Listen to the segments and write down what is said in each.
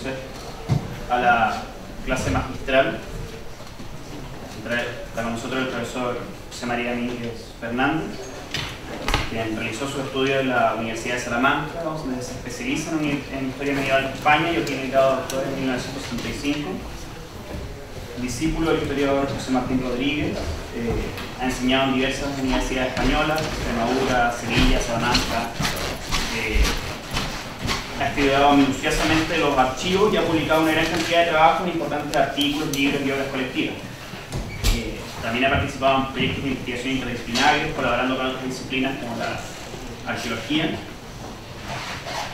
entonces a la clase magistral. Está con nosotros el profesor José María Mínguez Fernández, quien realizó su estudio en la Universidad de Salamanca, donde se especializa en Historia Medieval de España y obtiene el grado de doctor en 1965. Discípulo del historiador José Martín Rodríguez, ha enseñado en diversas universidades españolas, Extremadura, Sevilla, Salamanca. Ha estudiado minuciosamente los archivos y ha publicado una gran cantidad de trabajos en importantes artículos, libros y obras colectivas. También ha participado en proyectos de investigación interdisciplinarios, colaborando con otras disciplinas como la arqueología.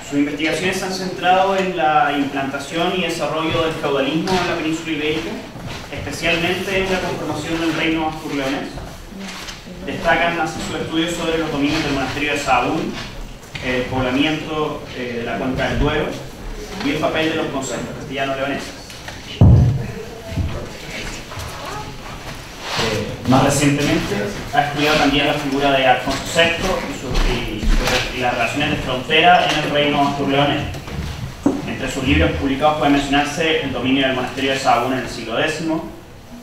Sus investigaciones se han centrado en la implantación y desarrollo del feudalismo en la península ibérica, especialmente en la conformación del reino astur-leonés. Destacan así sus estudios sobre los dominios del monasterio de Sahagún, el poblamiento de la cuenca del Duero y el papel de los consejos castellano-leoneses. Más recientemente ha estudiado también la figura de Alfonso VI y las relaciones de frontera en el reino astur-leonés. Entre sus libros publicados puede mencionarse el dominio del monasterio de Sahagún en el siglo X,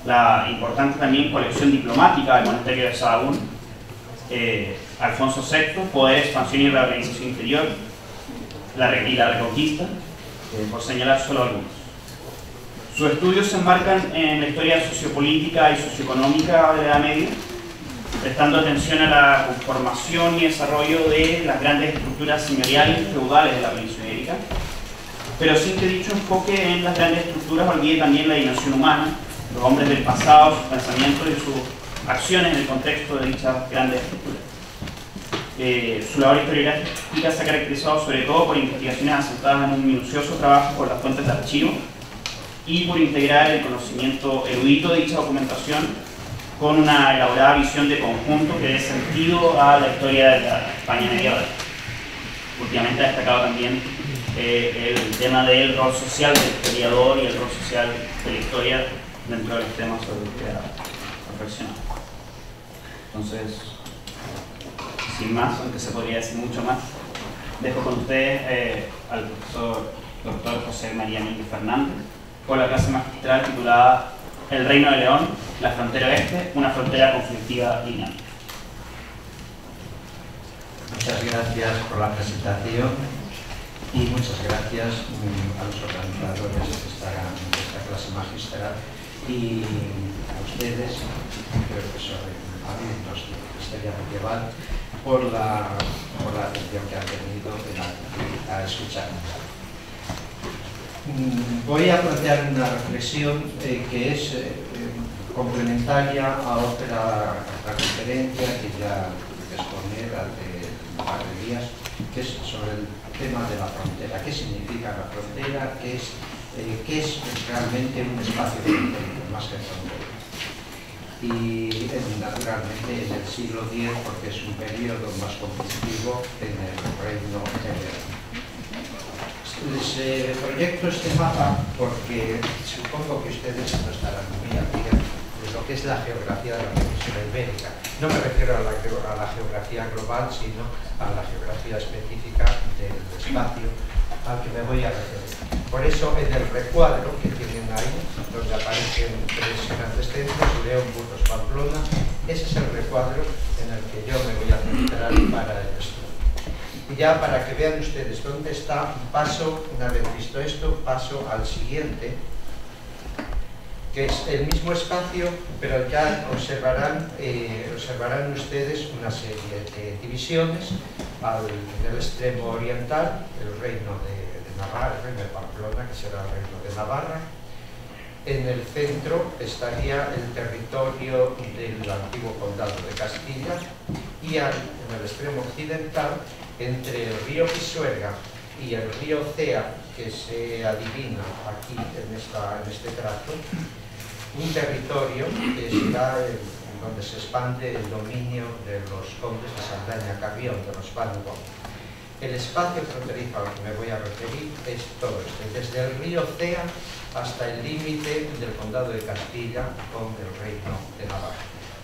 la importante también colección diplomática del monasterio de Sahagún, Alfonso VI, poder, expansión y reorganización interior, y la reconquista, por señalar solo algunos. Sus estudios se enmarcan en la historia sociopolítica y socioeconómica de la Edad Media, prestando atención a la conformación y desarrollo de las grandes estructuras señoriales y feudales de la península ibérica, pero sin que dicho enfoque en las grandes estructuras olvide también la dimensión humana, los hombres del pasado, sus pensamientos y sus acciones en el contexto de dichas grandes estructuras. Su labor historiográfica se ha caracterizado sobre todo por investigaciones asentadas en un minucioso trabajo por las fuentes de archivo y por integrar el conocimiento erudito de dicha documentación con una elaborada visión de conjunto que dé sentido a la historia de la España medieval. Últimamente ha destacado también el tema del rol social del historiador y el rol social de la historia dentro de los temas sobre los que ha reflexionado. Entonces, sin más, aunque se podría decir mucho más, dejo con ustedes al profesor doctor José María Mínguez Fernández con la clase magistral titulada El Reino de León, la frontera oeste, una frontera conflictiva y dinámica. Muchas gracias por la presentación y muchas gracias a los organizadores de esta clase magistral y a ustedes, creo que son alumnos de Historia Medieval, por la atención que han tenido a escucharnos. Voy a plantear una reflexión que es complementaria a otra conferencia que ya exponé hace un par de días, que es sobre el tema de la frontera. ¿Qué significa la frontera? ¿Qué es realmente un espacio fronterizo, más que frontera? Y naturalmente en el siglo X, porque es un periodo más conflictivo en el reino de León. Les proyecto este mapa porque supongo que ustedes no estarán muy al día de lo que es la geografía de la península ibérica. No me refiero a la geografía global, sino a la geografía específica del espacio al que me voy a referir. Por eso, en el recuadro que tienen ahí, donde aparecen tres grandes centros, León, Burgos, Pamplona, ese es el recuadro en el que yo me voy a centrar para el estudio. Y ya para que vean ustedes dónde está, paso, una vez visto esto, paso al siguiente, que es el mismo espacio, pero ya observarán ustedes una serie de divisiones. En el extremo oriental, el reino de Navarra, el reino de Pamplona, que será el reino de Navarra. En el centro estaría el territorio del antiguo condado de Castilla y en el extremo occidental, entre el río Pisuerga y el río Cea, que se adivina aquí en este trazo, un territorio que está donde se expande el dominio de los condes de Saldaña Carrión, de los Van Gogh. El espacio fronterizo al que me voy a referir es todo este, desde el río Cea hasta el límite del condado de Castilla con el reino de Navarra.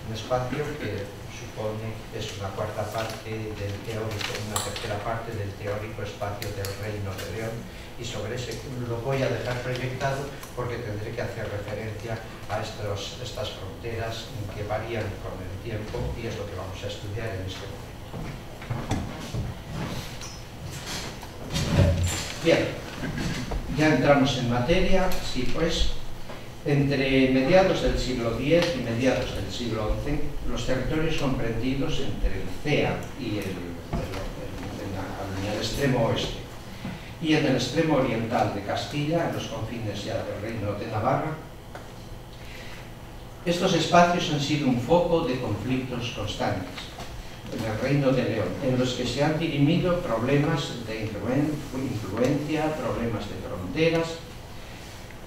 Un espacio que supone, es una cuarta parte del teórico, una tercera parte del teórico espacio del Reino de León, y sobre ese lo voy a dejar proyectado porque tendré que hacer referencia a estas fronteras que varían con el tiempo, y es lo que vamos a estudiar en este momento. Bien, ya entramos en materia. Sí, pues, entre mediados del siglo X y mediados del siglo XI, los territorios comprendidos entre el CEA y el extremo oeste y en el extremo oriental de Castilla, en los confines ya del Reino de Navarra, estos espacios han sido un foco de conflictos constantes en el Reino de León, en los que se han dirimido problemas de influencia, problemas de fronteras.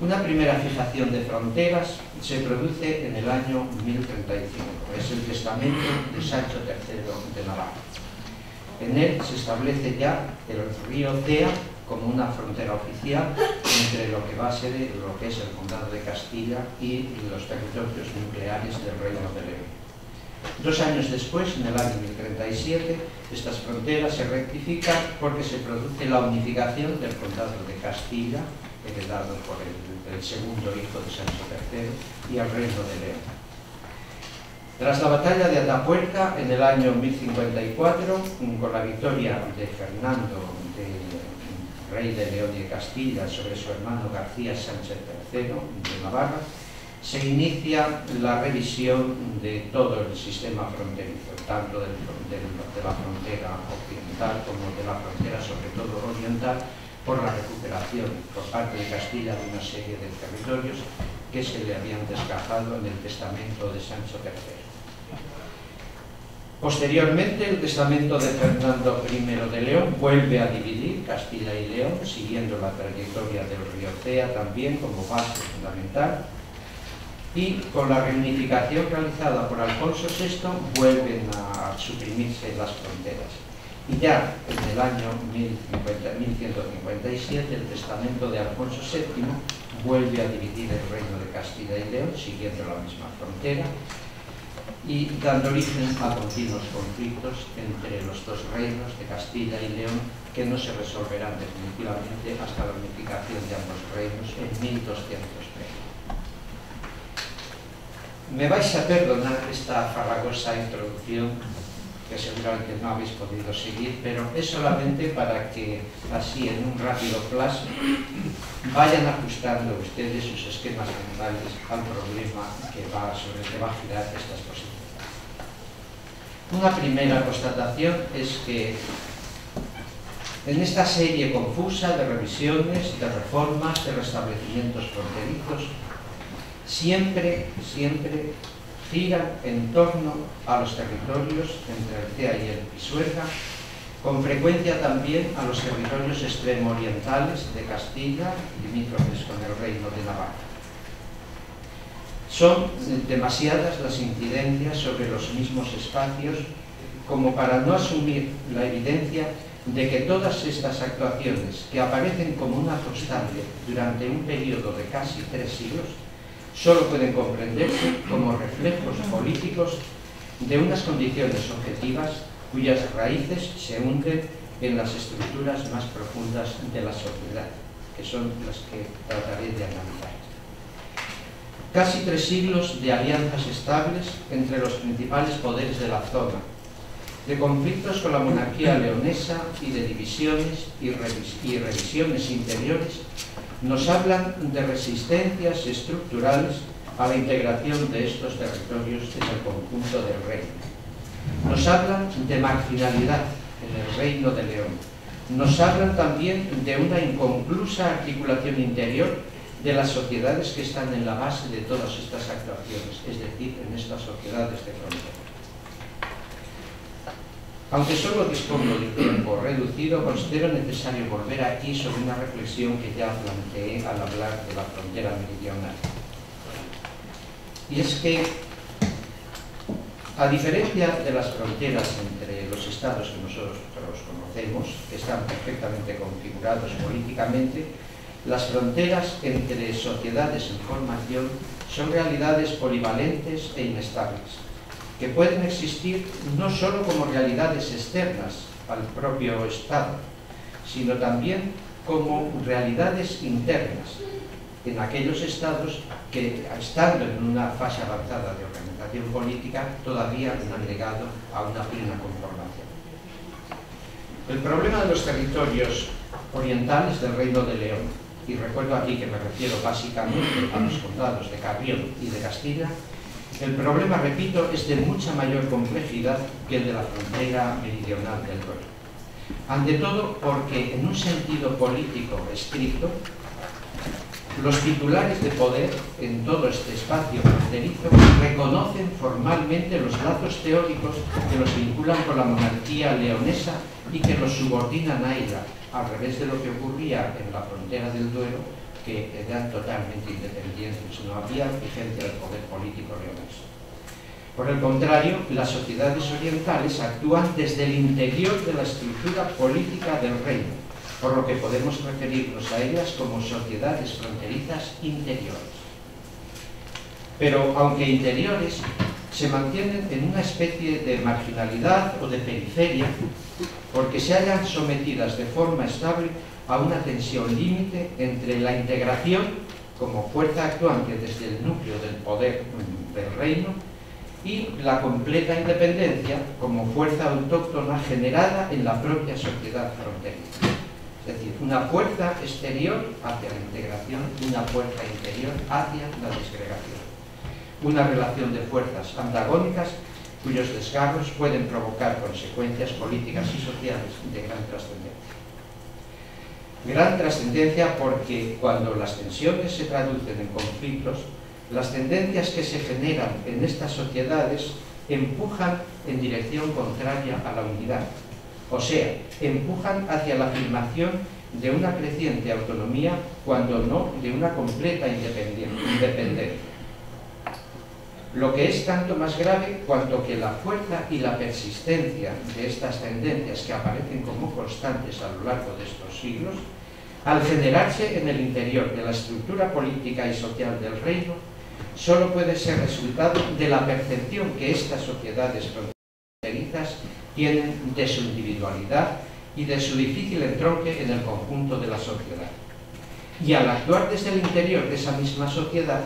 Una primera fijación de fronteras se produce en el año 1035, es el testamento de Sancho III de Navarra. En él se establece ya el río Cea como una frontera oficial entre lo que va a ser lo que es el condado de Castilla y los territorios nucleares del Reino de León. 2 años después, en el año 1037, estas fronteras se rectifican porque se produce la unificación del condado de Castilla, heredado por el segundo hijo de Sancho III, y el Reino de León. Tras la batalla de Atapuerca, en el año 1054, con la victoria de Fernando, rey de León y de Castilla, sobre su hermano García Sánchez III de Navarra, se inicia la revisión de todo el sistema fronterizo, tanto de la frontera occidental como de la frontera, sobre todo oriental, por la recuperación por parte de Castilla de una serie de territorios que se le habían desgajado en el testamento de Sancho III. Posteriormente, el testamento de Fernando I de León vuelve a dividir Castilla y León, siguiendo la trayectoria del río Cea también como base fundamental, y con la reunificación realizada por Alfonso VI vuelven a suprimirse las fronteras. Y ya en el año 1157 el testamento de Alfonso VII vuelve a dividir el reino de Castilla y León, siguiendo la misma frontera, y dando origen a continuos conflictos entre los dos reinos de Castilla y León, que no se resolverán definitivamente hasta la unificación de ambos reinos en 1230. Me vais a perdonar esta farragosa introducción, que seguramente no habéis podido seguir, pero es solamente para que así en un rápido flash vayan ajustando ustedes sus esquemas mentales al problema sobre el que va a girar esta exposición. Una primera constatación es que en esta serie confusa de revisiones, de reformas, de restablecimientos fronterizos, siempre giran en torno a los territorios entre el Cea y el Pisuerga, con frecuencia también a los territorios extremo orientales de Castilla, limítrofes con el Reino de Navarra. Son demasiadas las incidencias sobre los mismos espacios como para no asumir la evidencia de que todas estas actuaciones, que aparecen como una constante durante un periodo de casi 3 siglos, solo pueden comprenderse como reflejos políticos de unas condiciones objetivas cuyas raíces se hunden en las estructuras más profundas de la sociedad, que son las que trataré de analizar. Casi 3 siglos de alianzas estables entre los principales poderes de la zona, de conflictos con la monarquía leonesa y de divisiones y revisiones interiores, nos hablan de resistencias estructurales a la integración de estos territorios en el conjunto del reino. Nos hablan de marginalidad en el Reino de León. Nos hablan también de una inconclusa articulación interior de las sociedades que están en la base de todas estas actuaciones, es decir, en estas sociedades de frontera. Aunque solo dispongo de tiempo reducido, considero necesario volver aquí sobre una reflexión que ya planteé al hablar de la frontera meridional. Y es que, a diferencia de las fronteras entre los estados que nosotros conocemos, que están perfectamente configurados políticamente, las fronteras entre sociedades en formación son realidades polivalentes e inestables. que pueden existir no solo como realidades externas al propio Estado, sino también como realidades internas en aquellos estados que, estando en una fase avanzada de organización política, todavía no han llegado a una plena conformación. El problema de los territorios orientales del Reino de León, y recuerdo aquí que me refiero básicamente a los condados de Carrión y de Castilla, el problema, repito, es de mucha mayor complejidad que el de la frontera meridional del Duero. Ante todo porque, en un sentido político estricto, los titulares de poder en todo este espacio fronterizo reconocen formalmente los lazos teóricos que los vinculan con la monarquía leonesa y que los subordinan a ella, al revés de lo que ocurría en la frontera del Duero, que eran totalmente independientes, no había vigencia del poder político leonés. Por el contrario, las sociedades orientales actúan desde el interior de la estructura política del reino, por lo que podemos referirnos a ellas como sociedades fronterizas interiores. Pero, aunque interiores, se mantienen en una especie de marginalidad o de periferia, porque se hallan sometidas de forma estable a una tensión límite entre la integración como fuerza actuante desde el núcleo del poder del reino y la completa independencia como fuerza autóctona generada en la propia sociedad fronteriza. Es decir, una fuerza exterior hacia la integración y una fuerza interior hacia la disgregación. Una relación de fuerzas antagónicas cuyos desgarros pueden provocar consecuencias políticas y sociales de gran trascendencia. Gran trascendencia porque cuando las tensiones se traducen en conflictos, las tendencias que se generan en estas sociedades empujan en dirección contraria a la unidad, o sea, empujan hacia la afirmación de una creciente autonomía cuando no de una completa independencia. Lo que es tanto más grave cuanto que la fuerza y la persistencia de estas tendencias que aparecen como constantes a lo largo de estos siglos, al generarse en el interior de la estructura política y social del reino, solo puede ser resultado de la percepción que estas sociedades fronterizas tienen de su individualidad y de su difícil entronque en el conjunto de la sociedad. Y al actuar desde el interior de esa misma sociedad,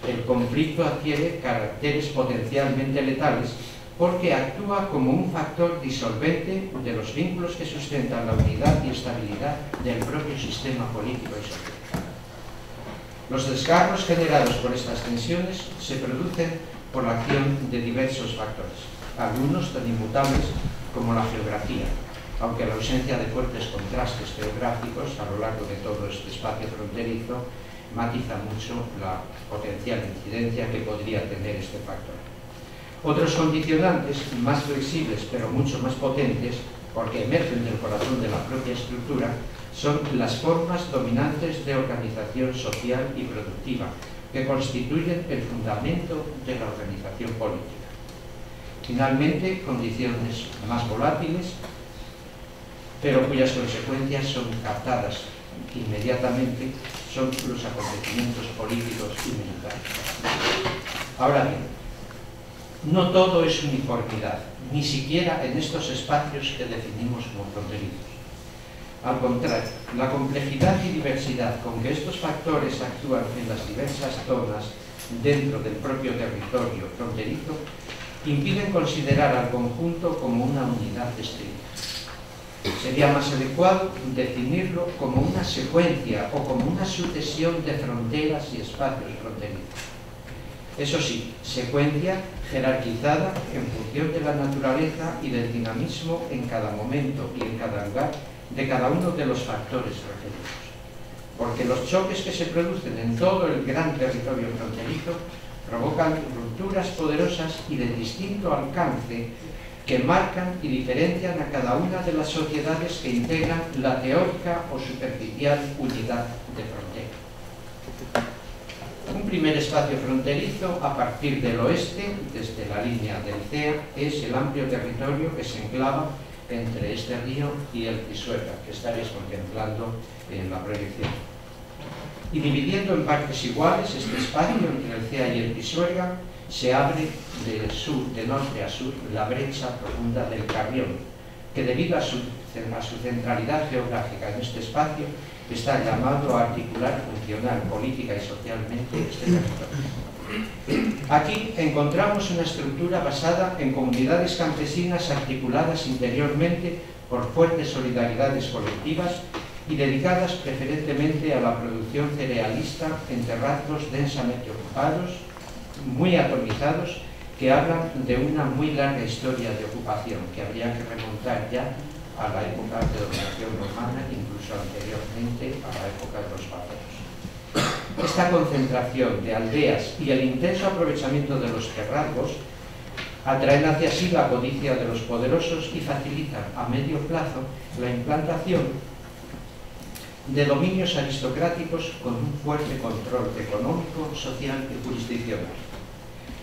el conflicto adquiere caracteres potencialmente letales porque actúa como un factor disolvente de los vínculos que sustentan la unidad y estabilidad del propio sistema político y social. Los desgarros generados por estas tensiones se producen por la acción de diversos factores, algunos tan inmutables como la geografía, aunque la ausencia de fuertes contrastes geográficos a lo largo de todo este espacio fronterizo matiza mucho la potencial incidencia que podría tener este factor. Otros condicionantes, más flexibles pero mucho más potentes, porque emergen del corazón de la propia estructura, son las formas dominantes de organización social y productiva, que constituyen el fundamento de la organización política. Finalmente, condiciones más volátiles, pero cuyas consecuencias son captadas inmediatamente, son los acontecimientos políticos y militares. Ahora bien, no todo es uniformidad, ni siquiera en estos espacios que definimos como fronterizos. Al contrario, la complejidad y diversidad con que estos factores actúan en las diversas zonas dentro del propio territorio fronterizo impiden considerar al conjunto como una unidad estricta. Sería más adecuado definirlo como una secuencia o como una sucesión de fronteras y espacios fronterizos. Eso sí, secuencia jerarquizada en función de la naturaleza y del dinamismo en cada momento y en cada lugar de cada uno de los factores referidos. Porque los choques que se producen en todo el gran territorio fronterizo provocan rupturas poderosas y de distinto alcance que marcan y diferencian a cada una de las sociedades que integran la teórica o superficial unidad de frontera. Un primer espacio fronterizo a partir del oeste, desde la línea del CEA, es el amplio territorio que se enclava entre este río y el Pisuerga, que estaréis contemplando en la proyección. Y dividiendo en partes iguales este espacio entre el CEA y el Pisuerga, se abre de norte a sur la brecha profunda del Carrión, que debido a su centralidad geográfica en este espacio está llamado a articular funcional, política y socialmente este territorio. Aquí encontramos una estructura basada en comunidades campesinas articuladas interiormente por fuertes solidaridades colectivas y dedicadas preferentemente a la producción cerealista en terrazos densamente ocupados, muy atomizados, que hablan de una muy larga historia de ocupación que habría que remontar ya a la época de dominación romana, incluso anteriormente a la época de los bárbaros. Esta concentración de aldeas y el intenso aprovechamiento de los terrazos atraen hacia sí la codicia de los poderosos y facilitan a medio plazo la implantación de dominios aristocráticos con un fuerte control económico, social y jurisdiccional.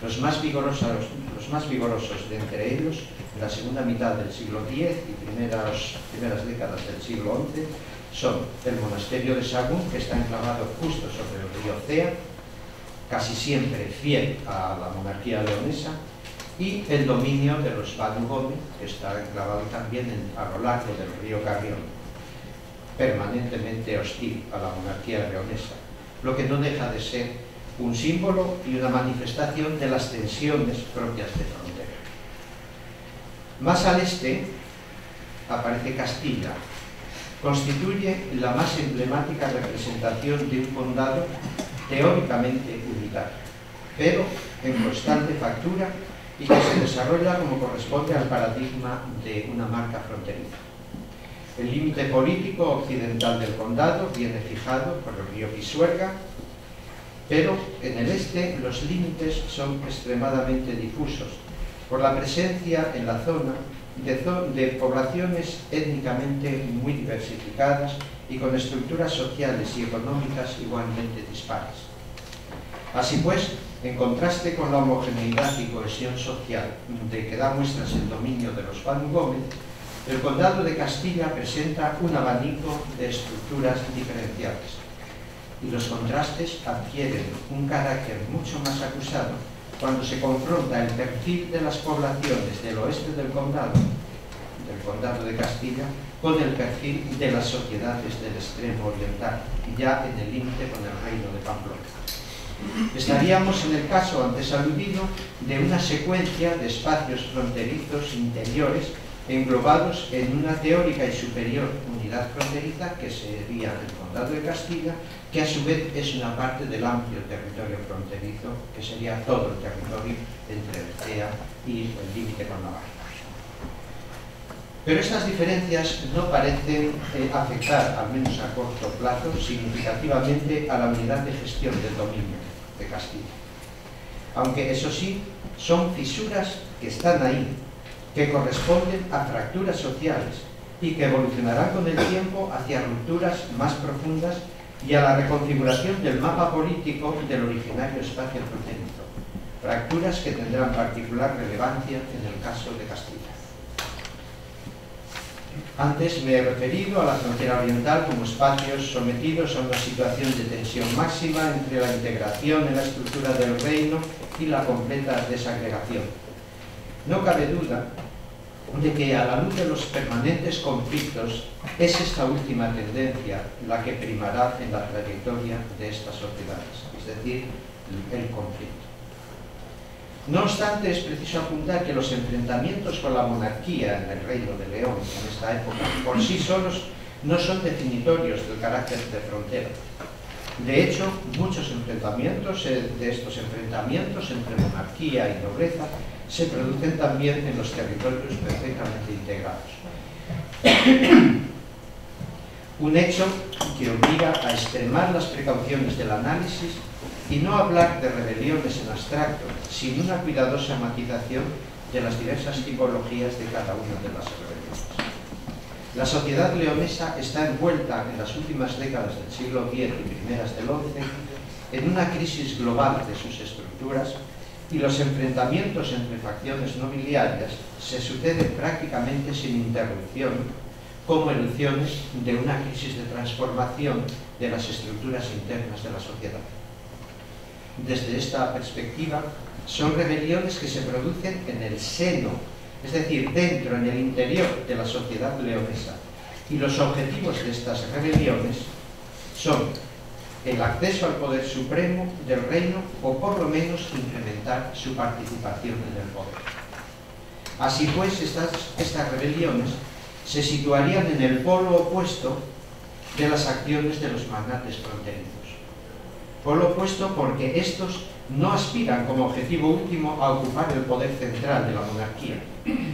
Los más vigorosos de entre ellos, en la segunda mitad del siglo X y primeras décadas del siglo XI, son el monasterio de Sagún, que está enclavado justo sobre el río Cea, casi siempre fiel a la monarquía leonesa, y el dominio de los Banu Gómez, que está enclavado también a lo largo del río Carrión, permanentemente hostil a la monarquía leonesa, lo que no deja de ser un símbolo y una manifestación de las tensiones propias de frontera. Más al este aparece Castilla. Constituye la más emblemática representación de un condado teóricamente unitario, pero en constante factura y que se desarrolla como corresponde al paradigma de una marca fronteriza. El límite político occidental del condado viene fijado por el río Pisuerga, pero en el este los límites son extremadamente difusos por la presencia en la zona de poblaciones étnicamente muy diversificadas y con estructuras sociales y económicas igualmente dispares. Así pues, en contraste con la homogeneidad y cohesión social de que da muestras el dominio de los Banu Gómez, el condado de Castilla presenta un abanico de estructuras diferenciadas, y los contrastes adquieren un carácter mucho más acusado cuando se confronta el perfil de las poblaciones del oeste del condado de Castilla, con el perfil de las sociedades del extremo oriental, ya en el límite con el reino de Pamplona. Estaríamos en el caso antes aludido de una secuencia de espacios fronterizos interiores englobados en una teórica y superior unidad fronteriza que sería el condado de Castilla, que a su vez es una parte del amplio territorio fronterizo, que sería todo el territorio entre el Cea y el límite con Navarra. Pero estas diferencias no parecen afectar, al menos a corto plazo, significativamente a la unidad de gestión del dominio de Castilla. Aunque, eso sí, son fisuras que están ahí, que corresponden a fracturas sociales y que evolucionarán con el tiempo hacia rupturas más profundas y a la reconfiguración del mapa político del originario espacio fronterizo, fracturas que tendrán particular relevancia en el caso de Castilla. Antes me he referido a la frontera oriental como espacios sometidos a una situación de tensión máxima entre la integración en la estructura del reino y la completa desagregación. No cabe duda de que a la luz de los permanentes conflictos es esta última tendencia la que primará en la trayectoria de estas sociedades, es decir, el conflicto. No obstante, es preciso apuntar que los enfrentamientos con la monarquía en el Reino de León en esta época por sí solos no son definitorios del carácter de frontera. De hecho, muchos de estos enfrentamientos entre monarquía y nobleza se producen también en los territorios perfectamente integrados. Un hecho que obliga a extremar las precauciones del análisis y no hablar de rebeliones en abstracto, sin una cuidadosa matización de las diversas tipologías de cada una de las rebeliones. La sociedad leonesa está envuelta en las últimas décadas del siglo X y primeras del XI en una crisis global de sus estructuras, y los enfrentamientos entre facciones nobiliarias se suceden prácticamente sin interrupción como erupciones de una crisis de transformación de las estructuras internas de la sociedad. desde esta perspectiva, son rebeliones que se producen en el seno, es decir, dentro, en el interior de la sociedad leonesa. Y los objetivos de estas rebeliones son el acceso al poder supremo del reino o por lo menos incrementar su participación en el poder. Así pues, estas rebeliones se situarían en el polo opuesto de las acciones de los magnates fronterizos. Polo opuesto porque estos no aspiran como objetivo último a ocupar el poder central de la monarquía,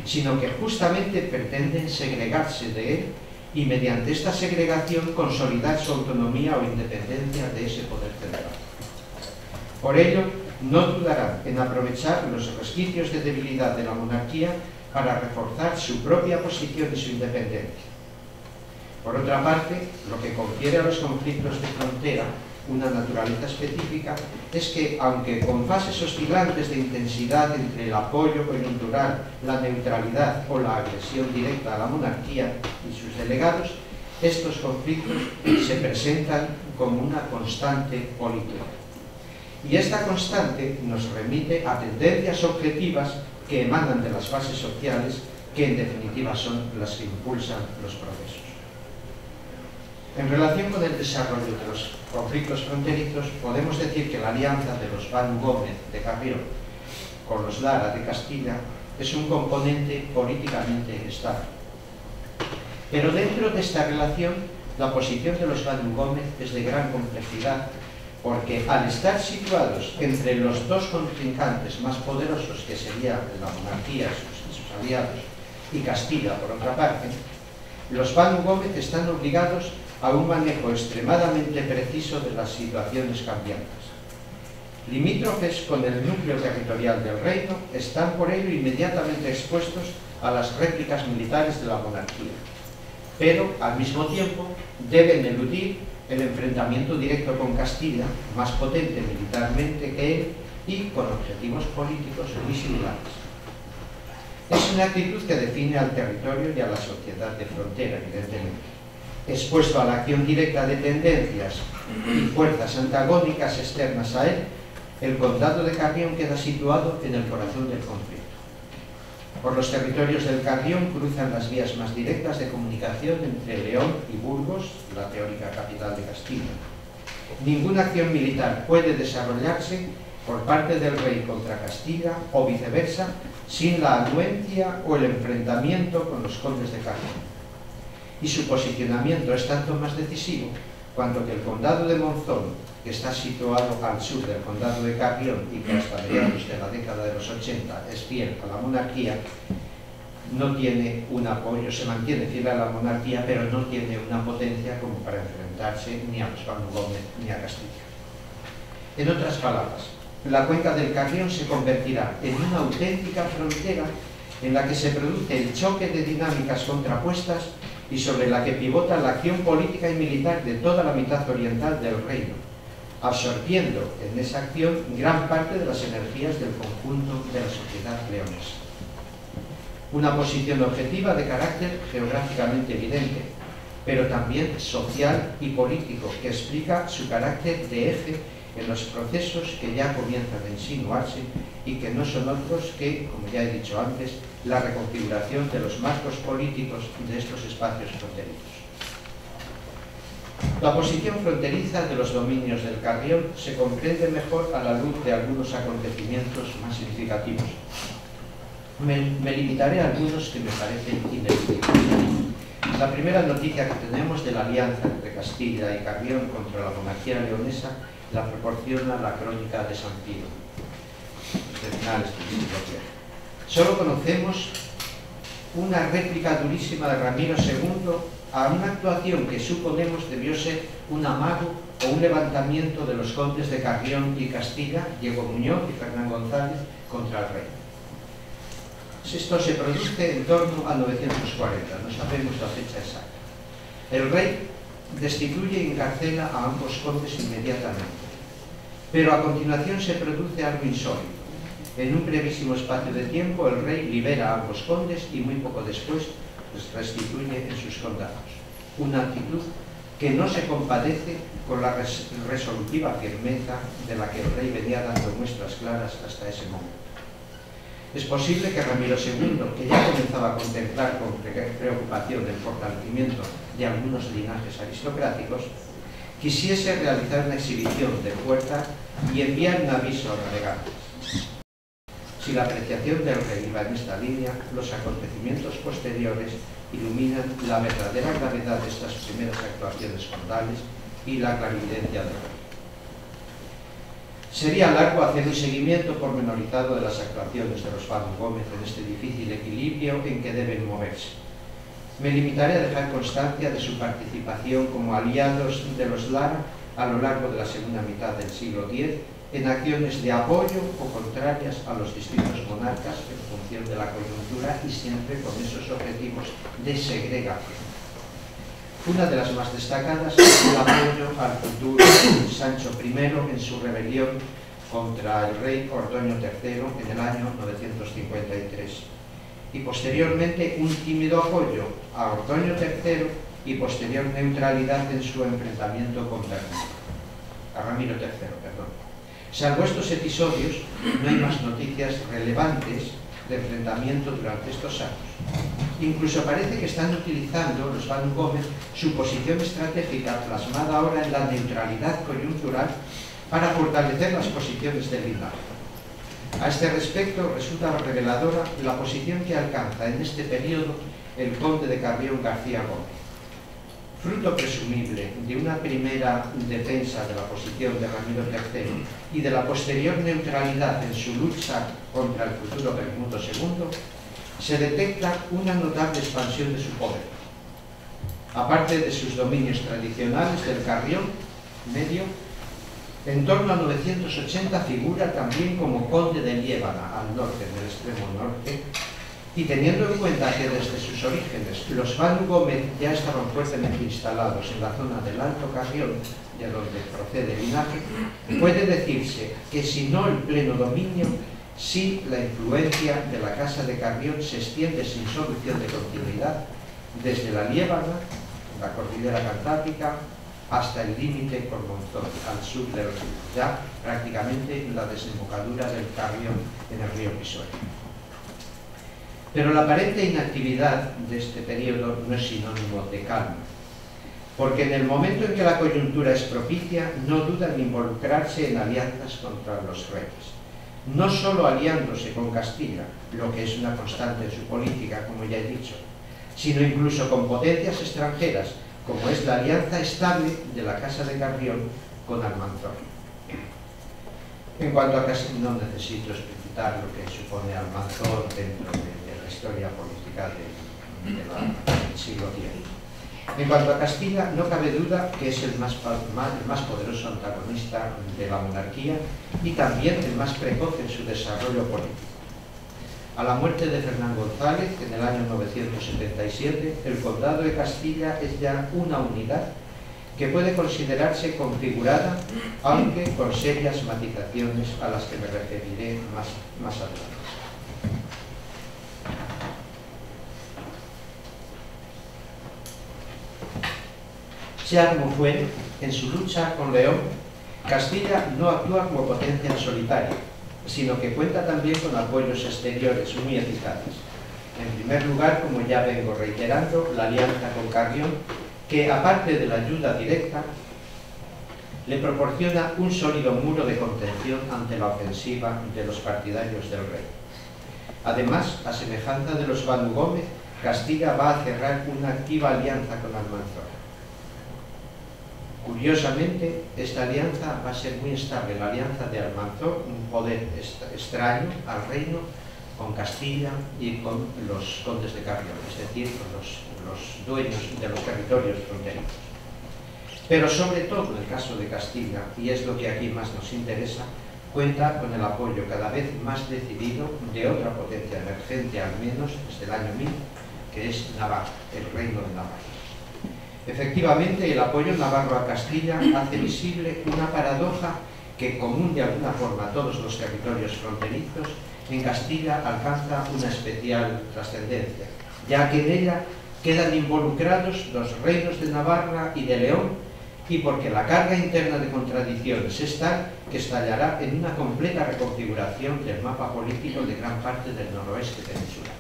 sino que justamente pretenden segregarse de él y mediante esta segregación consolidar su autonomía o independencia de ese poder central. Por ello, no dudarán en aprovechar los resquicios de debilidad de la monarquía para reforzar su propia posición y su independencia. Por otra parte, lo que confiere a los conflictos de frontera una naturaleza específica es que, aunque con fases oscilantes de intensidad entre el apoyo coyuntural, la neutralidad o la agresión directa a la monarquía y sus delegados, estos conflictos se presentan como una constante política. Y esta constante nos remite a tendencias objetivas que emanan de las bases sociales, que en definitiva son las que impulsan los procesos. En relación con el desarrollo de los conflictos fronterizos, podemos decir que la alianza de los Banu Gómez de Carrión con los Lara de Castilla es un componente políticamente estable. Pero dentro de esta relación, la posición de los Banu Gómez es de gran complejidad, porque al estar situados entre los dos contrincantes más poderosos, que serían la monarquía y sus aliados, y Castilla por otra parte, los Banu Gómez están obligados a un manejo extremadamente preciso de las situaciones cambiantes. Limítrofes con el núcleo territorial del reino, están por ello inmediatamente expuestos a las réplicas militares de la monarquía, pero al mismo tiempo deben eludir el enfrentamiento directo con Castilla, más potente militarmente que él y con objetivos políticos muy similares. Es una actitud que define al territorio y a la sociedad de frontera, evidentemente. Expuesto a la acción directa de tendencias y fuerzas antagónicas externas a él, el condado de Carrión queda situado en el corazón del conflicto. Por los territorios del Carrión cruzan las vías más directas de comunicación entre León y Burgos, la teórica capital de Castilla. Ninguna acción militar puede desarrollarse por parte del rey contra Castilla o viceversa sin la anuencia o el enfrentamiento con los condes de Carrión. Y su posicionamiento es tanto más decisivo cuanto que el condado de Monzón, que está situado al sur del condado de Carrión y que hasta mediados de la década de los 80 es fiel a la monarquía, no tiene un apoyo, se mantiene fiel a la monarquía, pero no tiene una potencia como para enfrentarse ni a los Banu Gómez ni a Castilla. En otras palabras, la cuenca del Carrión se convertirá en una auténtica frontera en la que se produce el choque de dinámicas contrapuestas y sobre la que pivota la acción política y militar de toda la mitad oriental del reino, absorbiendo en esa acción gran parte de las energías del conjunto de la sociedad leonesa. Una posición objetiva de carácter geográficamente evidente, pero también social y político, que explica su carácter de eje en los procesos que ya comienzan a insinuarse y que no son otros que, como ya he dicho antes, la reconfiguración de los marcos políticos de estos espacios fronterizos. La posición fronteriza de los dominios del Carrión se comprende mejor a la luz de algunos acontecimientos más significativos. Me limitaré a algunos que me parecen ineludibles. La primera noticia que tenemos de la alianza entre Castilla y Carrión contra la monarquía leonesa la proporciona la crónica de San Pío, de finales del siglo X. Solo conocemos una réplica durísima de Ramiro II a una actuación que suponemos debió ser un amago o un levantamiento de los condes de Carrión y Castilla, Diego Muñoz y Fernán González, contra el rey. Esto se produce en torno a 940, no sabemos la fecha exacta. El rey destituye y encarcela a ambos condes inmediatamente, pero a continuación se produce algo insólito. En un brevísimo espacio de tiempo, el rey libera a ambos condes y muy poco después les restituye en sus condados. Una actitud que no se compadece con la resolutiva firmeza de la que el rey venía dando muestras claras hasta ese momento. Es posible que Ramiro II, que ya comenzaba a contemplar con preocupación el fortalecimiento de algunos linajes aristocráticos, quisiese realizar una exhibición de fuerza y enviar un aviso a navegantes. Si la apreciación del rey va en esta línea, los acontecimientos posteriores iluminan la verdadera gravedad de estas primeras actuaciones condales y la clarividencia del rey. Sería largo hacer un seguimiento pormenorizado de las actuaciones de los Van Gómez en este difícil equilibrio en que deben moverse. Me limitaré a dejar constancia de su participación como aliados de los Lara a lo largo de la segunda mitad del siglo X en acciones de apoyo o contrarias a los distintos monarcas en función de la coyuntura y siempre con esos objetivos de segregación. Una de las más destacadas es el apoyo al futuro Sancho I en su rebelión contra el rey Ordoño III en el año 953 y posteriormente un tímido apoyo a Ordoño III y posterior neutralidad en su enfrentamiento con Ramiro III. Salvo estos episodios, no hay más noticias relevantes de enfrentamiento durante estos años. Incluso parece que están utilizando los Van Gómez su posición estratégica plasmada ahora en la neutralidad coyuntural para fortalecer las posiciones del linaje. A este respecto resulta reveladora la posición que alcanza en este periodo el conde de Carrión García Gómez. Fruto presumible de una primera defensa de la posición de Ramiro III y de la posterior neutralidad en su lucha contra el futuro Bermudo II, se detecta una notable expansión de su poder. Aparte de sus dominios tradicionales del Carrión medio, en torno a 980 figura también como conde de Liébana, al norte del extremo norte, y teniendo en cuenta que desde sus orígenes los Van Gómez ya estaban fuertemente instalados en la zona del Alto Carrión, de donde procede el linaje, puede decirse que si no el pleno dominio, sí la influencia de la Casa de Carrión se extiende sin solución de continuidad desde la Liébana, la cordillera Cantábrica, hasta el límite con Monzón, al sur del río, ya prácticamente en la desembocadura del Carrión en el río Pisuerga. Pero la aparente inactividad de este periodo no es sinónimo de calma, porque en el momento en que la coyuntura es propicia, no duda en involucrarse en alianzas contra los reyes. No solo aliándose con Castilla, lo que es una constante en su política, como ya he dicho, sino incluso con potencias extranjeras, como es la alianza estable de la Casa de Carrión con Almanzor. En cuanto a Castilla, no necesito explicitar lo que supone Almanzor dentro de la historia política del siglo X. En cuanto a Castilla, no cabe duda que es el más poderoso antagonista de la monarquía y también el más precoz en su desarrollo político. A la muerte de Fernán González en el año 977, el condado de Castilla es ya una unidad que puede considerarse configurada, aunque con serias matizaciones a las que me referiré más adelante. Sea como fuere, en su lucha con León, Castilla no actúa como potencia en solitario, sino que cuenta también con apoyos exteriores muy eficaces. En primer lugar, como ya vengo reiterando, la alianza con Carrión, que aparte de la ayuda directa, le proporciona un sólido muro de contención ante la ofensiva de los partidarios del rey. Además, a semejanza de los Van Gómez, Castilla va a cerrar una activa alianza con Almanzor. Curiosamente, esta alianza va a ser muy estable, la alianza de Almanzor, un poder extraño al reino, con Castilla y con los condes de Carrión, es decir, con los dueños de los territorios fronterizos. Pero sobre todo en el caso de Castilla, y es lo que aquí más nos interesa, cuenta con el apoyo cada vez más decidido de otra potencia emergente, al menos desde el año 1000, que es Navarra, el reino de Navarra. Efectivamente, el apoyo navarro a Castilla hace visible una paradoja que, común de alguna forma a todos los territorios fronterizos, en Castilla alcanza una especial trascendencia, ya que en ella quedan involucrados los reinos de Navarra y de León, y porque la carga interna de contradicciones es tal que estallará en una completa reconfiguración del mapa político de gran parte del noroeste peninsular.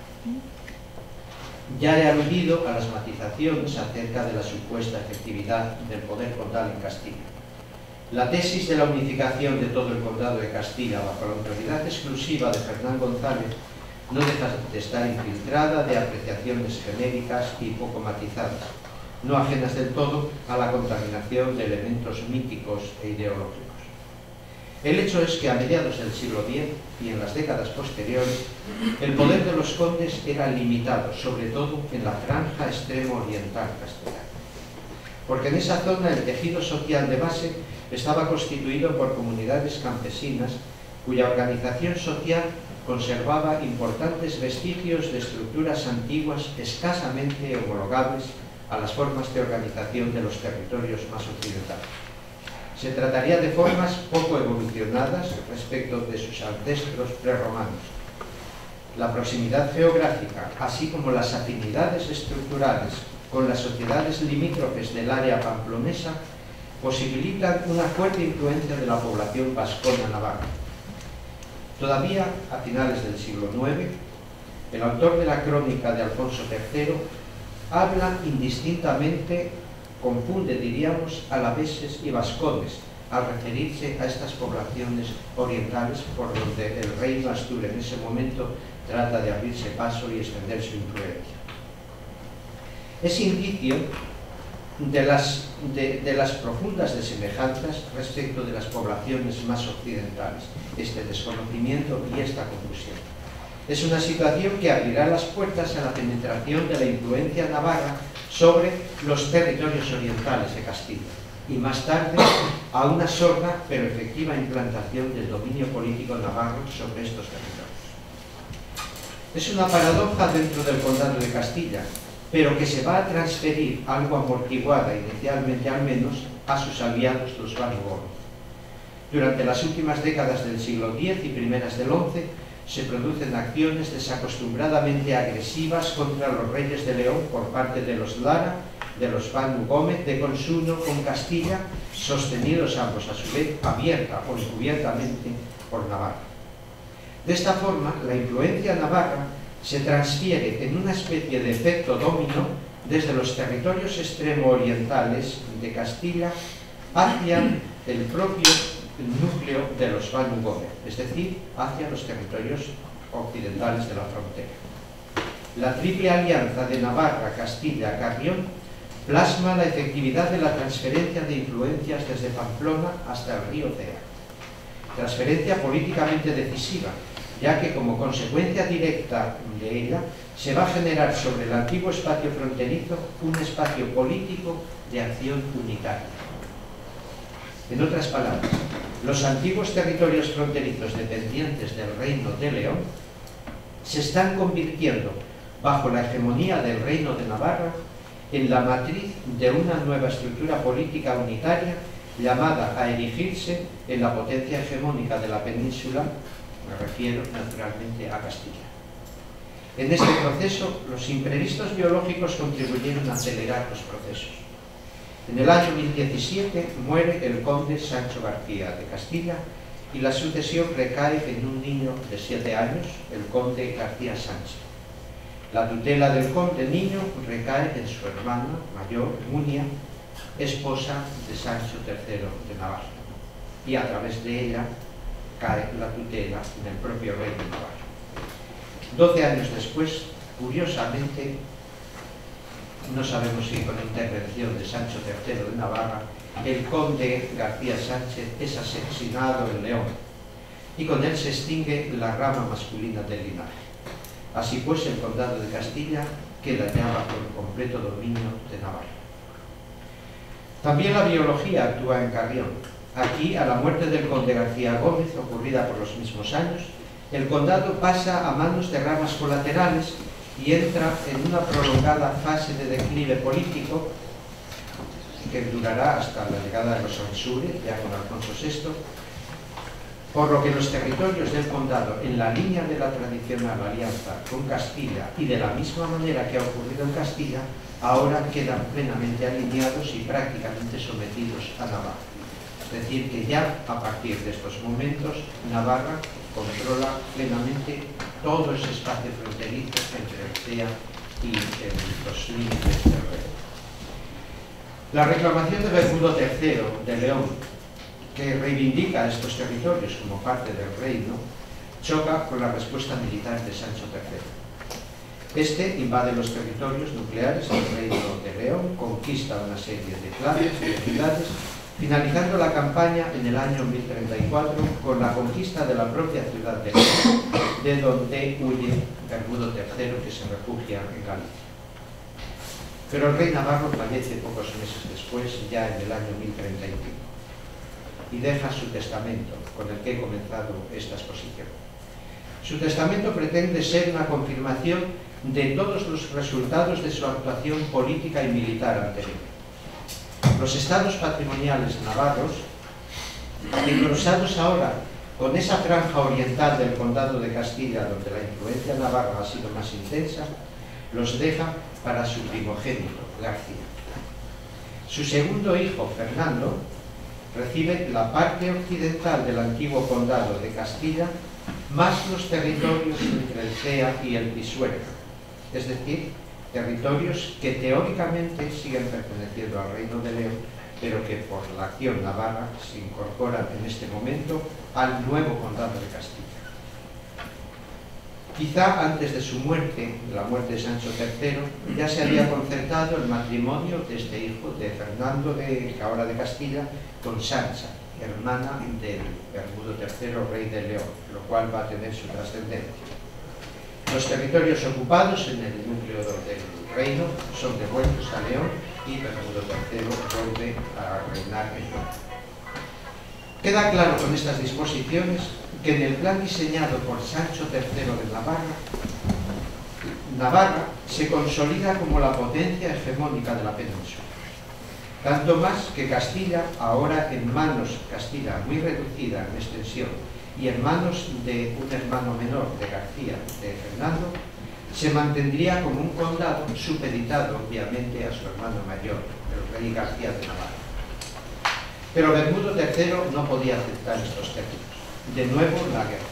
Ya he aludido a las matizaciones acerca de la supuesta efectividad del poder condal en Castilla. La tesis de la unificación de todo el condado de Castilla bajo la autoridad exclusiva de Fernán González no deja de estar infiltrada de apreciaciones genéricas y poco matizadas, no ajenas del todo a la contaminación de elementos míticos e ideológicos. El hecho es que a mediados del siglo X y en las décadas posteriores, el poder de los condes era limitado, sobre todo en la franja extremo oriental castellana, porque en esa zona el tejido social de base estaba constituido por comunidades campesinas cuya organización social conservaba importantes vestigios de estructuras antiguas escasamente homologables a las formas de organización de los territorios más occidentales. Se trataría de formas poco evolucionadas respecto de sus ancestros prerromanos. La proximidad geográfica, así como las afinidades estructurales con las sociedades limítrofes del área pamplonesa, posibilitan una fuerte influencia de la población vascona navarra. Todavía a finales del siglo IX, el autor de la crónica de Alfonso III habla indistintamente, confunde, diríamos, alaveses y vascones al referirse a estas poblaciones orientales por donde el reino Astur en ese momento trata de abrirse paso y extender su influencia. Es indicio de las profundas desemejanzas respecto de las poblaciones más occidentales, este desconocimiento y esta confusión. Es una situación que abrirá las puertas a la penetración de la influencia navarra sobre los territorios orientales de Castilla y más tarde a una sorda pero efectiva implantación del dominio político navarro sobre estos territorios. Es una paradoja dentro del condado de Castilla, pero que se va a transferir, algo amortiguada inicialmente al menos, a sus aliados los Banu-Gómez. Durante las últimas décadas del siglo X y primeras del XI se producen acciones desacostumbradamente agresivas contra los reyes de León por parte de los Lara, de los Banu-Gómez, de consuno con Castilla, sostenidos ambos a su vez abierta o encubiertamente por Navarra. De esta forma, la influencia navarra se transfiere en una especie de efecto dominó desde los territorios extremo orientales de Castilla hacia el propio núcleo de los Banu-Gómez, es decir, hacia los territorios occidentales de la frontera. La triple alianza de Navarra, Castilla, Carrión plasma la efectividad de la transferencia de influencias desde Pamplona hasta el río Cea. Transferencia políticamente decisiva, ya que como consecuencia directa de ella se va a generar sobre el antiguo espacio fronterizo un espacio político de acción unitaria. En otras palabras, los antiguos territorios fronterizos dependientes del Reino de León se están convirtiendo, bajo la hegemonía del Reino de Navarra, en la matriz de una nueva estructura política unitaria llamada a erigirse en la potencia hegemónica de la península. Me refiero naturalmente a Castilla. En este proceso, los imprevistos biológicos contribuyeron a acelerar los procesos. En el año 1017 muere el conde Sancho García de Castilla y la sucesión recae en un niño de 7 años, el conde García Sánchez. La tutela del conde niño recae en su hermana mayor, Munia, esposa de Sancho III de Navarra, y a través de ella cae la tutela del propio rey de Navarra. 12 años después, curiosamente, no sabemos si con intervención de Sancho III de Navarra, el conde García Sánchez es asesinado en León y con él se extingue la rama masculina del linaje. Así pues, el condado de Castilla queda ya bajo el completo dominio de Navarra. También la biología actúa en Carrión. Aquí, a la muerte del conde García Gómez, ocurrida por los mismos años, el condado pasa a manos de ramas colaterales y entra en una prolongada fase de declive político que durará hasta la llegada de los Ansúrez, ya con Alfonso VI, por lo que los territorios del condado, en la línea de la tradicional alianza con Castilla y de la misma manera que ha ocurrido en Castilla, ahora quedan plenamente alineados y prácticamente sometidos a Navarra. Es decir, que ya a partir de estos momentos Navarra controla plenamente todo ese espacio fronterizo entre el CEA y los límites del reino. La reclamación de Bermudo III de León, que reivindica estos territorios como parte del reino, choca con la respuesta militar de Sancho III. Este invade los territorios nucleares del reino de León, conquista una serie de clanes y de ciudades, finalizando la campaña en el año 1034 con la conquista de la propia ciudad de León, de donde huye Bermudo III, que se refugia en Galicia. Pero el rey navarro fallece pocos meses después, ya en el año 1035, y deja su testamento, con el que he comenzado esta exposición. Su testamento pretende ser una confirmación de todos los resultados de su actuación política y militar anterior. Los estados patrimoniales navarros, engrosados ahora con esa franja oriental del condado de Castilla, donde la influencia navarra ha sido más intensa, los deja para su primogénito, García. Su segundo hijo, Fernando, recibe la parte occidental del antiguo condado de Castilla, más los territorios entre el Cea y el Pisuerga, es decir, territorios que teóricamente siguen perteneciendo al Reino de León, pero que por la acción navarra se incorporan en este momento al nuevo condado de Castilla. Quizá antes de su muerte, la muerte de Sancho III, ya se había concertado el matrimonio de este hijo de Fernando, ahora de Castilla, con Sancha, hermana del Bermudo III, rey de León, lo cual va a tener su trascendencia. Los territorios ocupados en el núcleo del reino son devueltos a León y Bermudo III vuelve a reinar en León. Queda claro con estas disposiciones que en el plan diseñado por Sancho III de Navarra se consolida como la potencia hegemónica de la península. Tanto más que Castilla, ahora en manos, Castilla muy reducida en extensión, y en manos de un hermano menor de García, de Fernando, se mantendría como un condado supeditado obviamente a su hermano mayor, el rey García de Navarra. Pero Bermudo III no podía aceptar estos términos. De nuevo la guerra.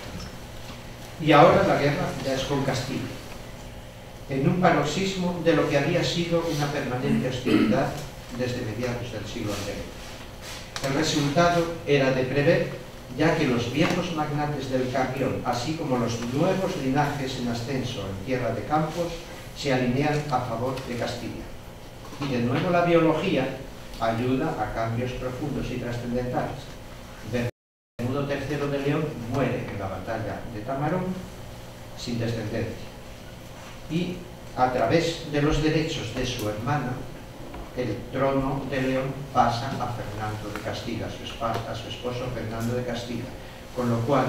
Y ahora la guerra ya es con Castilla, en un paroxismo de lo que había sido una permanente hostilidad desde mediados del siglo anterior. El resultado era de prever, ya que los viejos magnates del Carrión, así como los nuevos linajes en ascenso en Tierra de Campos, se alinean a favor de Castilla. Y de nuevo la biología ayuda a cambios profundos y trascendentales. Bermudo III de León muere en la batalla de Tamarón sin descendencia. Y a través de los derechos de su hermana, el trono de León pasa a Fernando de Castilla, a su esposo Fernando de Castilla, con lo cual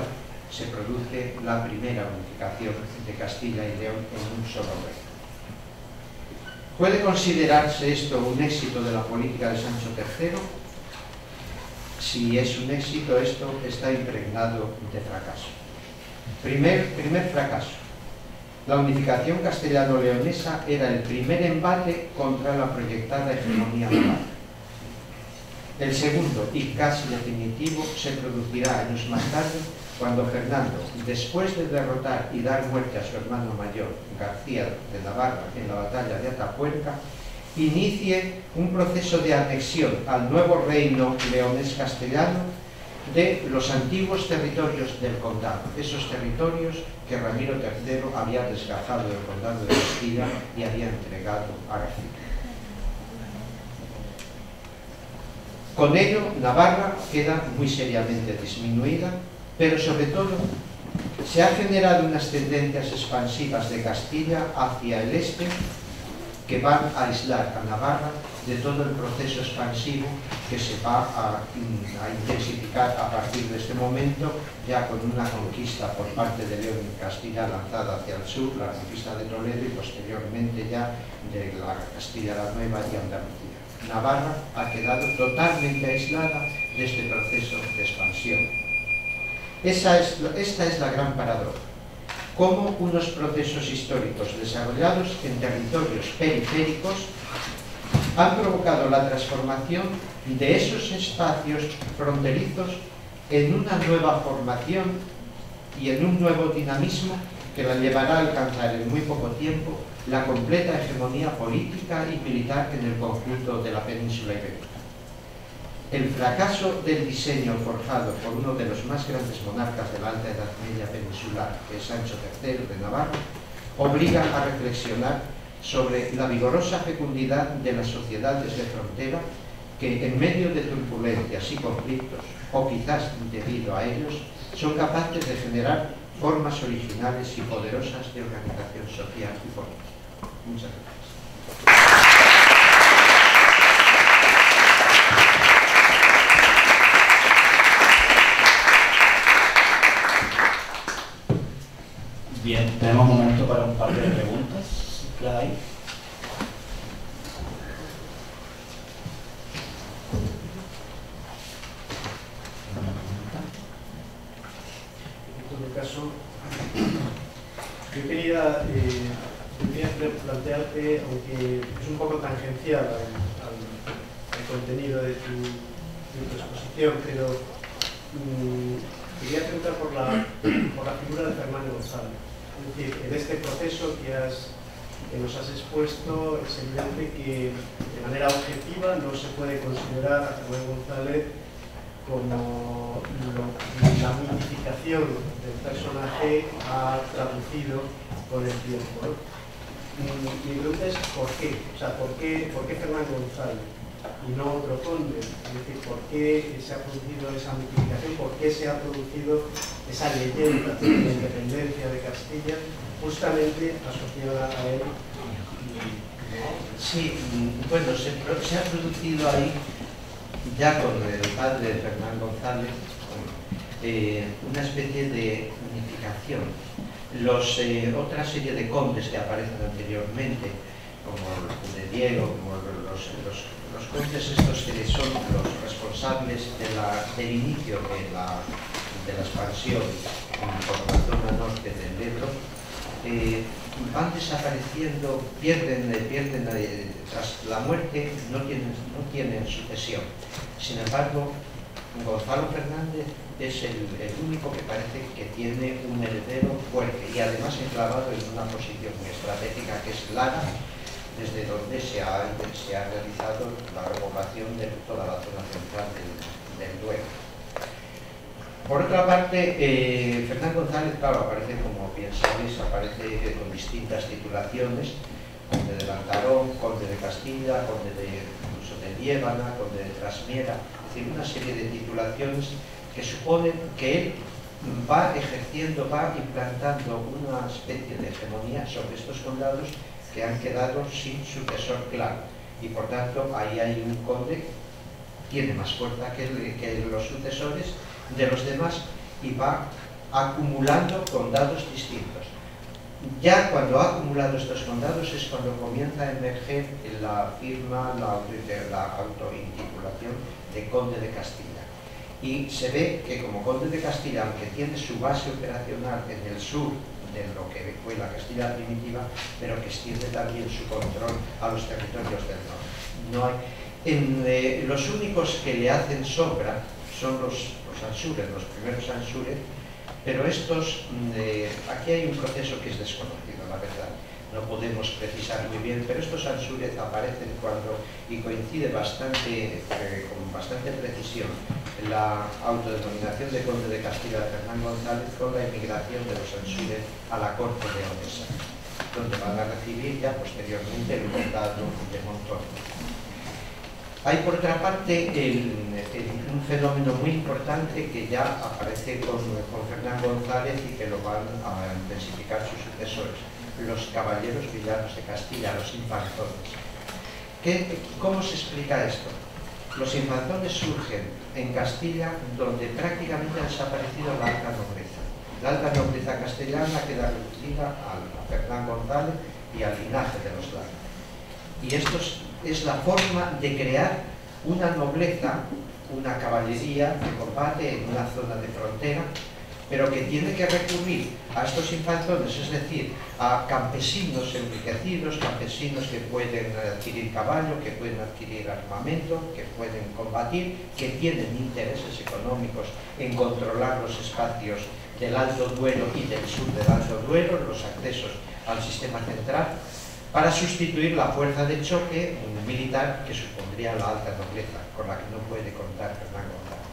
se produce la primera unificación de Castilla y León en un solo reino. ¿Puede considerarse esto un éxito de la política de Sancho III? Si es un éxito, esto está impregnado de fracaso. Primer fracaso. La unificación castellano-leonesa era el primer embate contra la proyectada hegemonía navarra. El segundo, y casi definitivo, se producirá años más tarde, cuando Fernando, después de derrotar y dar muerte a su hermano mayor, García de Navarra, en la batalla de Atapuerca, inicie un proceso de anexión al nuevo reino leonés castellano de los antiguos territorios del condado, esos territorios que Ramiro III había desgajado del condado de Castilla y había entregado a García. Con ello, Navarra queda muy seriamente disminuida, pero sobre todo se han generado unas tendencias expansivas de Castilla hacia el este que van a aislar a Navarra de todo el proceso expansivo que se va a intensificar a partir de este momento, ya con una conquista por parte de León y Castilla lanzada hacia el sur, la conquista de Toledo y posteriormente ya de la Castilla la Nueva y Andalucía. Navarra ha quedado totalmente aislada de este proceso de expansión. Esta es la gran paradoja. Cómo unos procesos históricos desarrollados en territorios periféricos han provocado la transformación de esos espacios fronterizos en una nueva formación y en un nuevo dinamismo que la llevará a alcanzar en muy poco tiempo la completa hegemonía política y militar en el conjunto de la península ibérica. El fracaso del diseño forjado por uno de los más grandes monarcas de la Alta Edad Media peninsular, que es Sancho III de Navarra, obliga a reflexionar sobre la vigorosa fecundidad de las sociedades de frontera que, en medio de turbulencias y conflictos, o quizás debido a ellos, son capaces de generar formas originales y poderosas de organización social y política. Muchas gracias. Bien, tenemos momento para un par de preguntas, si las hay. En todo caso, yo quería plantearte, aunque es un poco tangencial al contenido de tu exposición, pero quería preguntar por la figura de Fernando González. Es decir, en este proceso que nos has expuesto, es evidente que de manera objetiva no se puede considerar a Fernando González como la mitificación del personaje ha traducido con el tiempo, ¿no? Mi pregunta es ¿por qué? O sea, ¿por qué Fernando González y no otro conde? Es decir, ¿por qué se ha producido esa mitificación? ¿Por qué se ha producido esa leyenda de la independencia de Castilla justamente asociada a él? Sí, bueno, se ha producido ahí, ya con el padre de Fernando González, una especie de unificación. Otra serie de condes que aparecen anteriormente, como el conde Diego, como los condes estos que son los responsables del inicio de la expansión por la zona norte del Ebro, van desapareciendo, pierden tras la muerte, no tienen sucesión. Sin embargo, Gonzalo Fernández es el único que parece que tiene un heredero fuerte y además enclavado en una posición muy estratégica, que es Lara, desde donde se ha realizado la repoblación de toda la zona central del Duero. Por otra parte, Fernando González, claro, aparece, como bien sabéis, aparece con distintas titulaciones: conde de Lantarón, conde de Castilla, conde incluso de Liébana, conde de Trasmiera, es decir, una serie de titulaciones que suponen que él va ejerciendo, va implantando una especie de hegemonía sobre estos condados que han quedado sin sucesor claro, y por tanto ahí hay un conde que tiene más fuerza que los sucesores de los demás y va acumulando condados distintos. Ya cuando ha acumulado estos condados es cuando comienza a emerger la firma, la autointitulación de conde de Castilla. Y se ve que como conde de Castilla, aunque tiene su base operacional en el sur de lo que fue la Castilla primitiva, pero que extiende también su control a los territorios del norte. Los únicos que le hacen sombra son los ansúrez, los primeros ansúrez, pero estos, aquí hay un proceso que es desconocido, la verdad. No podemos precisar muy bien, pero estos ansúrez aparecen cuando, y coincide con bastante precisión, la autodenominación de conde de Castilla de Fernando González con la emigración de los ansúrez a la corte de Odesa, donde van a recibir ya posteriormente el condado de Montoro. Hay por otra parte un fenómeno muy importante que ya aparece con Fernando González y que lo van a intensificar sus sucesores: los caballeros villanos de Castilla, los infanzones. ¿Cómo se explica esto? Los infanzones surgen en Castilla, donde prácticamente ha desaparecido la alta nobleza. La alta nobleza castellana queda reducida a Fernán González y al linaje de los Lara. Y esto es la forma de crear una nobleza, una caballería de combate en una zona de frontera, pero que tiene que recurrir a estos infanzones, es decir, a campesinos enriquecidos, campesinos que pueden adquirir caballo, que pueden adquirir armamento, que pueden combatir, que tienen intereses económicos en controlar los espacios del Alto Duero y del sur del Alto Duero, los accesos al sistema central, para sustituir la fuerza de choque militar que supondría la alta nobleza, con la que no puede contar Hernán González.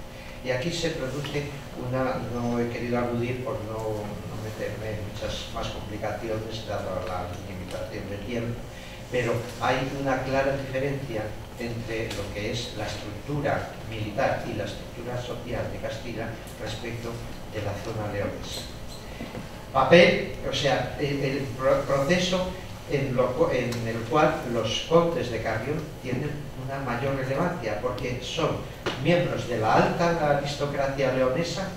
Y aquí se produce una, no he querido aludir por no meterme en muchas más complicaciones, dado la limitación de tiempo, pero hay una clara diferencia entre lo que es la estructura militar y la estructura social de Castilla respecto de la zona leonesa. Papel, o sea, el proceso en el cual los condes de Carrión tienen una mayor relevancia, porque son miembros de la alta aristocracia leonesa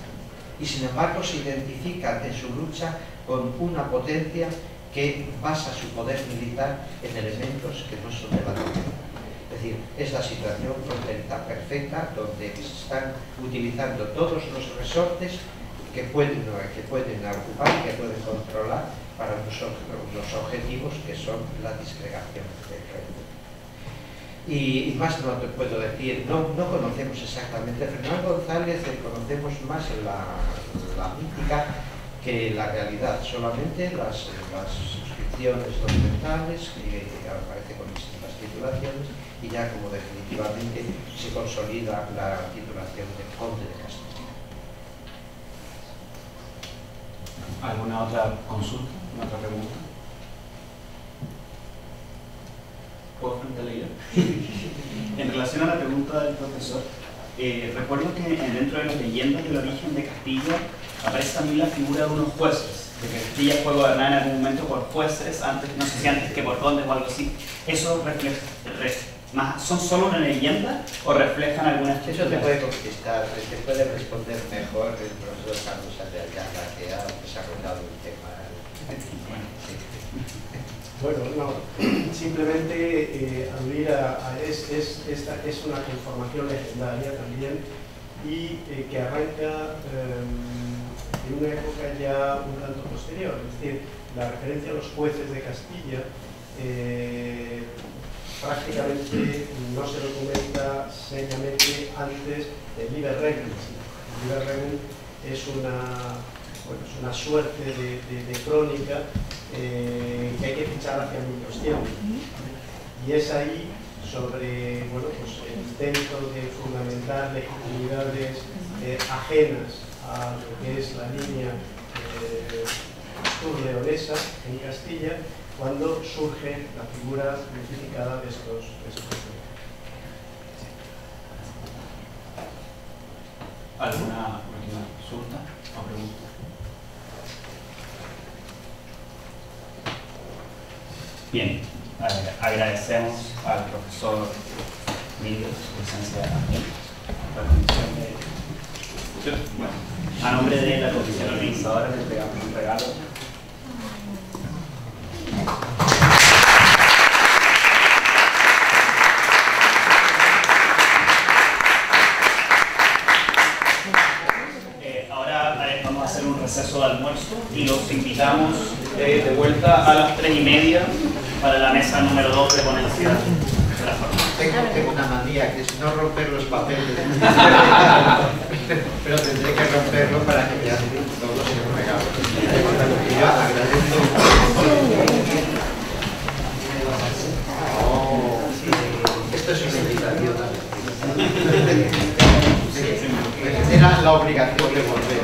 y sin embargo se identifican en su lucha con una potencia que basa su poder militar en elementos que no son de la nobleza. Es decir, es la situación fronteriza perfecta donde se están utilizando todos los resortes que pueden ocupar y que pueden controlar para los objetivos que son la disgregación del reino. Y más no te puedo decir, no conocemos exactamente a Hernán González, conocemos más la mítica que la realidad, solamente las suscripciones documentales que aparece con distintas titulaciones y ya como definitivamente se consolida la titulación de conde de Castilla. ¿Alguna otra consulta? ¿Alguna otra pregunta? ¿Puedo preguntarle yo? En relación a la pregunta del profesor, recuerdo que dentro de las leyendas del origen de Castilla aparece también la figura de unos jueces, de que Castilla fue gobernada en algún momento por jueces, antes, no sé si antes que por condes o algo así. ¿Eso son solo una leyenda o reflejan alguna estructura? Eso te puede contestar, te puede responder mejor el profesor Carlos Ayala, que ha desarrollado el tema. Bueno, no, simplemente aludir esta es una conformación legendaria también y que arranca en una época ya un tanto posterior, es decir, la referencia a los jueces de Castilla prácticamente no se documenta seriamente antes del Liber Regum. El Liber Regum es una suerte de crónica que hay que fichar hacia 1200. Y es ahí sobre el intento de fundamentar legitimidades ajenas a lo que es la línea astur-leonesa en Castilla, cuando surge la figura identificada de estos personajes. ¿Alguna última consulta o pregunta? Bien, agradecemos al profesor Miguel su presencia aquí. Bueno, a nombre de la comisión organizadora le entregamos un regalo. Ahora vamos a hacer un receso de almuerzo y los invitamos de vuelta a las 3:30 para la mesa número 2 de ponencia de la formación. Tengo una manía que es no romper los papeles, pero tendré que romperlo para que vean todos en un regalo. Y yo agradezco. Esto es una invitación. Era la obligación de volver.